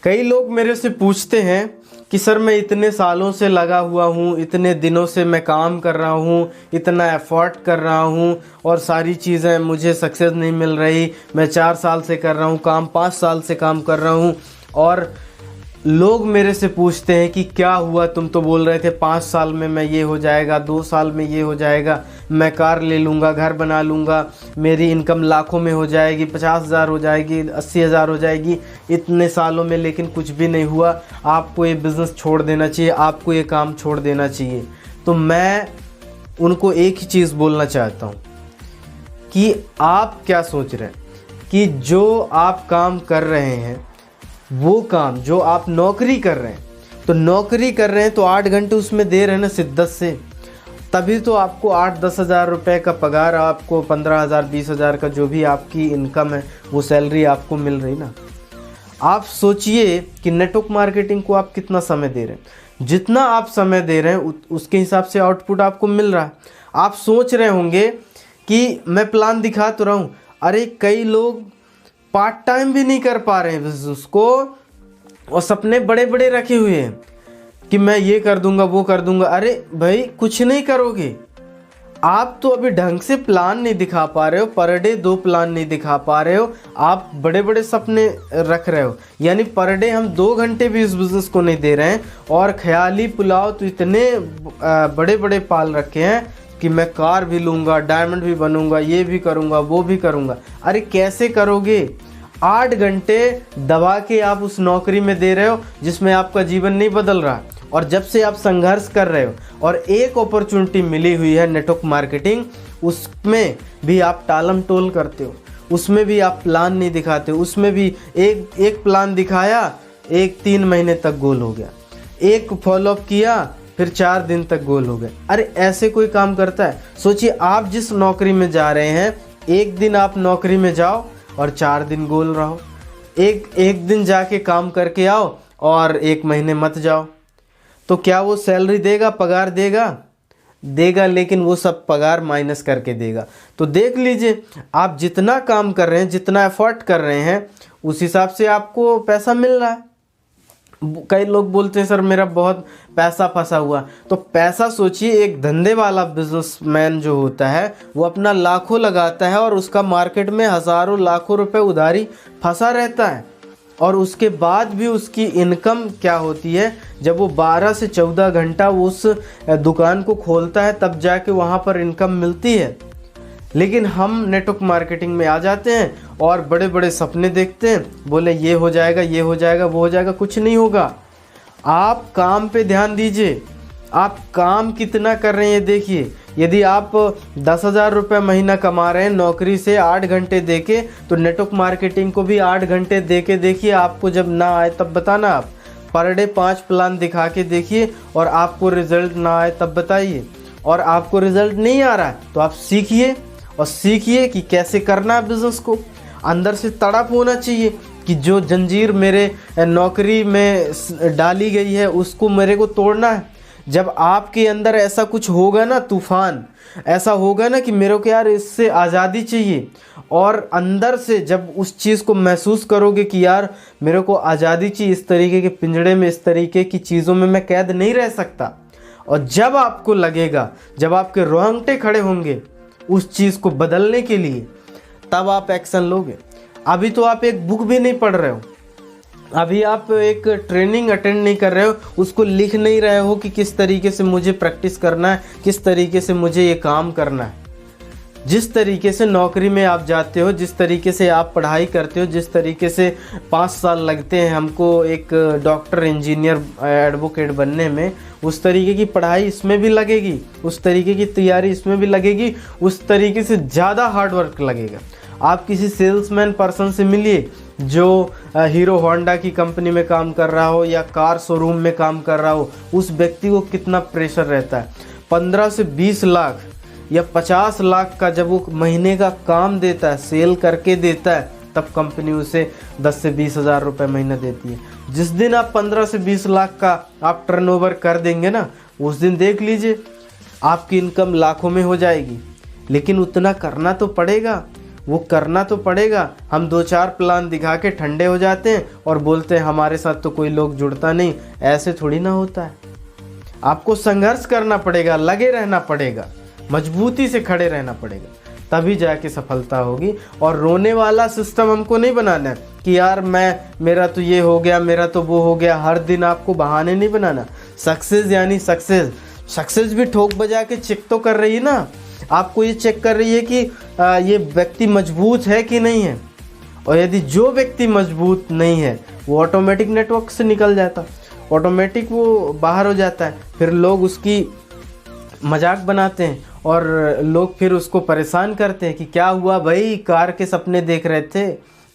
कई लोग मेरे से पूछते हैं कि सर मैं इतने सालों से लगा हुआ हूँ, इतने दिनों से मैं काम कर रहा हूँ, इतना एफर्ट कर रहा हूँ और सारी चीज़ें मुझे सक्सेस नहीं मिल रही। मैं 4 साल से कर रहा हूँ काम, 5 साल से काम कर रहा हूँ और लोग मेरे से पूछते हैं कि क्या हुआ, तुम तो बोल रहे थे 5 साल में मैं ये हो जाएगा, 2 साल में ये हो जाएगा, मैं कार ले लूँगा, घर बना लूँगा, मेरी इनकम लाखों में हो जाएगी, 50,000 हो जाएगी, 80,000 हो जाएगी, इतने सालों में लेकिन कुछ भी नहीं हुआ। आपको ये बिज़नेस छोड़ देना चाहिए, आपको ये काम छोड़ देना चाहिए। तो मैं उनको एक ही चीज़ बोलना चाहता हूँ कि आप क्या सोच रहे हैं कि जो आप काम कर रहे हैं, वो काम जो आप नौकरी कर रहे हैं, तो नौकरी कर रहे हैं तो 8 घंटे उसमें दे रहे हैं ना शिद्दत से, तभी तो आपको 8-10 हज़ार रुपये का पगार, आपको 15,000 20,000 का जो भी आपकी इनकम है वो सैलरी आपको मिल रही ना। आप सोचिए कि नेटवर्क मार्केटिंग को आप कितना समय दे रहे हैं, जितना आप समय दे रहे हैं उसके हिसाब से आउटपुट आपको मिल रहा है। आप सोच रहे होंगे कि मैं प्लान दिखा तो रहा हूँ, अरे कई लोग पार्ट टाइम भी नहीं कर पा रहे हैं बिजनेस को और सपने बड़े बड़े रखे हुए हैं कि मैं ये कर दूंगा, वो कर दूंगा। अरे भाई कुछ नहीं करोगे, आप तो अभी ढंग से प्लान नहीं दिखा पा रहे हो, पर डे 2 प्लान नहीं दिखा पा रहे हो, आप बड़े बड़े सपने रख रहे हो। यानी पर डे हम 2 घंटे भी इस बिज़नेस को नहीं दे रहे हैं और ख्याली पुलाव तो इतने बड़े बड़े पाल रखे हैं कि मैं कार भी लूँगा, डायमंड भी बनूंगा, ये भी करूँगा, वो भी करूँगा। अरे कैसे करोगे? 8 घंटे दबा के आप उस नौकरी में दे रहे हो जिसमें आपका जीवन नहीं बदल रहा, और जब से आप संघर्ष कर रहे हो और एक अपॉर्चुनिटी मिली हुई है नेटवर्क मार्केटिंग, उसमें भी आप टालम टोल करते हो, उसमें भी आप प्लान नहीं दिखाते हो। उसमें भी एक प्लान दिखाया, 3 महीने तक गोल हो गया, एक फॉलोअप किया, फिर 4 दिन तक गोल हो गए। अरे ऐसे कोई काम करता है? सोचिए आप जिस नौकरी में जा रहे हैं, एक दिन आप नौकरी में जाओ और 4 दिन गोल रहो, एक दिन जाके काम करके आओ और 1 महीने मत जाओ, तो क्या वो सैलरी देगा, पगार देगा? लेकिन वो सब पगार माइनस करके देगा। तो देख लीजिए, आप जितना काम कर रहे हैं, जितना एफर्ट कर रहे हैं, उस हिसाब से आपको पैसा मिल रहा है। कई लोग बोलते हैं सर मेरा बहुत पैसा फंसा हुआ, तो पैसा सोचिए, एक धंधे वाला बिजनेसमैन जो होता है वो अपना लाखों लगाता है और उसका मार्केट में हज़ारों लाखों रुपए उधारी फंसा रहता है, और उसके बाद भी उसकी इनकम क्या होती है, जब वो 12 से 14 घंटा उस दुकान को खोलता है तब जाके वहाँ पर इनकम मिलती है। लेकिन हम नेटवर्क मार्केटिंग में आ जाते हैं और बड़े बड़े सपने देखते हैं, बोले ये हो जाएगा, ये हो जाएगा, वो हो जाएगा। कुछ नहीं होगा। आप काम पे ध्यान दीजिए, आप काम कितना कर रहे हैं देखिए। यदि आप 10,000 रुपये महीना कमा रहे हैं नौकरी से 8 घंटे देके, तो नेटवर्क मार्केटिंग को भी 8 घंटे देके देखिए। आपको जब ना आए तब बताना, आप पर डे 5 प्लान दिखा के देखिए और आपको रिजल्ट ना आए तब बताइए। और आपको रिजल्ट नहीं आ रहा है तो आप सीखिए, और सीखिए कि कैसे करना है बिज़नेस को। अंदर से तड़प होना चाहिए कि जो जंजीर मेरे नौकरी में डाली गई है उसको मेरे को तोड़ना है। जब आपके अंदर ऐसा कुछ होगा ना, तूफान ऐसा होगा ना कि मेरे को यार इससे आज़ादी चाहिए, और अंदर से जब उस चीज़ को महसूस करोगे कि यार मेरे को आज़ादी चाहिए, इस तरीके के पिंजड़े में, इस तरीके की चीज़ों में मैं कैद नहीं रह सकता, और जब आपको लगेगा, जब आपके रोंगटे खड़े होंगे उस चीज़ को बदलने के लिए, तब आप एक्शन लोगे। अभी तो आप एक बुक भी नहीं पढ़ रहे हो, अभी आप एक ट्रेनिंग अटेंड नहीं कर रहे हो, उसको लिख नहीं रहे हो कि किस तरीके से मुझे प्रैक्टिस करना है, किस तरीके से मुझे ये काम करना है। जिस तरीके से नौकरी में आप जाते हो, जिस तरीके से आप पढ़ाई करते हो, जिस तरीके से 5 साल लगते हैं हमको एक डॉक्टर, इंजीनियर, एडवोकेट बनने में, उस तरीके की पढ़ाई इसमें भी लगेगी, उस तरीके की तैयारी इसमें भी लगेगी, उस तरीके से ज़्यादा हार्ड वर्क लगेगा। आप किसी सेल्समैन पर्सन से मिलिए जो हीरो होंडा की कंपनी में काम कर रहा हो या कार शोरूम में काम कर रहा हो, उस व्यक्ति को कितना प्रेशर रहता है। 15 से 20 लाख या 50 लाख का जब वो महीने का काम देता है, सेल करके देता है, तब कंपनी उसे 10 से 20 हज़ार रुपये महीना देती है। जिस दिन आप 15 से 20 लाख का आप टर्नओवर कर देंगे ना, उस दिन देख लीजिए आपकी इनकम लाखों में हो जाएगी। लेकिन उतना करना तो पड़ेगा, वो करना तो पड़ेगा। हम 2-4 प्लान दिखा के ठंडे हो जाते हैं और बोलते हैं हमारे साथ तो कोई लोग जुड़ता नहीं। ऐसे थोड़ी ना होता है। आपको संघर्ष करना पड़ेगा, लगे रहना पड़ेगा, मजबूती से खड़े रहना पड़ेगा, तभी जाके सफलता होगी। और रोने वाला सिस्टम हमको नहीं बनाना है कि यार मेरा तो ये हो गया, मेरा तो वो हो गया। हर दिन आपको बहाने नहीं बनाना। सक्सेस यानी सक्सेस भी ठोक बजा के चेक तो कर रही है ना। आपको ये चेक कर रही है कि ये व्यक्ति मजबूत है कि नहीं है। और यदि जो व्यक्ति मजबूत नहीं है वो ऑटोमेटिक नेटवर्क से निकल जाता, ऑटोमेटिक वो बाहर हो जाता है। फिर लोग उसकी मजाक बनाते हैं और लोग फिर उसको परेशान करते हैं कि क्या हुआ भाई, कार के सपने देख रहे थे।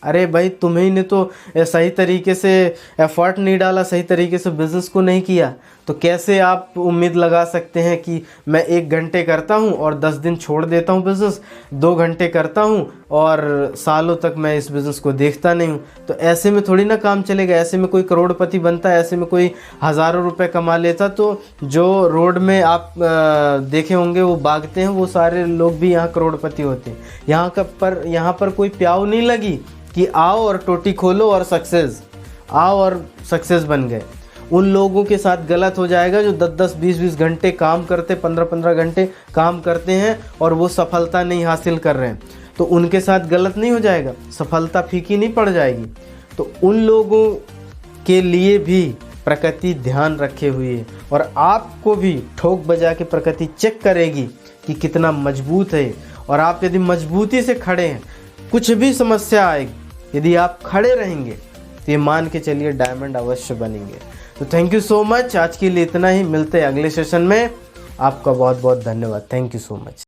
अरे भाई, तुम्हें ने तो सही तरीके से एफर्ट नहीं डाला, सही तरीके से बिज़नेस को नहीं किया, तो कैसे आप उम्मीद लगा सकते हैं कि मैं 1 घंटे करता हूं और 10 दिन छोड़ देता हूं बिज़नेस, 2 घंटे करता हूं और सालों तक मैं इस बिज़नेस को देखता नहीं हूं। तो ऐसे में थोड़ी ना काम चलेगा। ऐसे में कोई करोड़पति बनता है, ऐसे में कोई हज़ारों रुपए कमा लेता। तो जो रोड में आप देखे होंगे वो भागते हैं, वो सारे लोग भी यहाँ करोड़पति होते हैं। यहाँ पर कोई प्याऊ नहीं लगी कि आओ और टोटी खोलो और आओ और सक्सेस बन गए। उन लोगों के साथ गलत हो जाएगा जो 10-10, 20-20 घंटे काम करते, 15-15 घंटे काम करते हैं और वो सफलता नहीं हासिल कर रहे हैं। तो उनके साथ गलत नहीं हो जाएगा, सफलता फीकी नहीं पड़ जाएगी। तो उन लोगों के लिए भी प्रकृति ध्यान रखे हुए है और आपको भी ठोक बजा के प्रकृति चेक करेगी कि कितना मजबूत है। और आप यदि मजबूती से खड़े हैं, कुछ भी समस्या आएगी, यदि आप खड़े रहेंगे तो ये मान के चलिए डायमंड अवश्य बनेंगे। तो थैंक यू सो मच। आज के लिए इतना ही, मिलते हैं अगले सेशन में। आपका बहुत बहुत धन्यवाद। Thank you so much.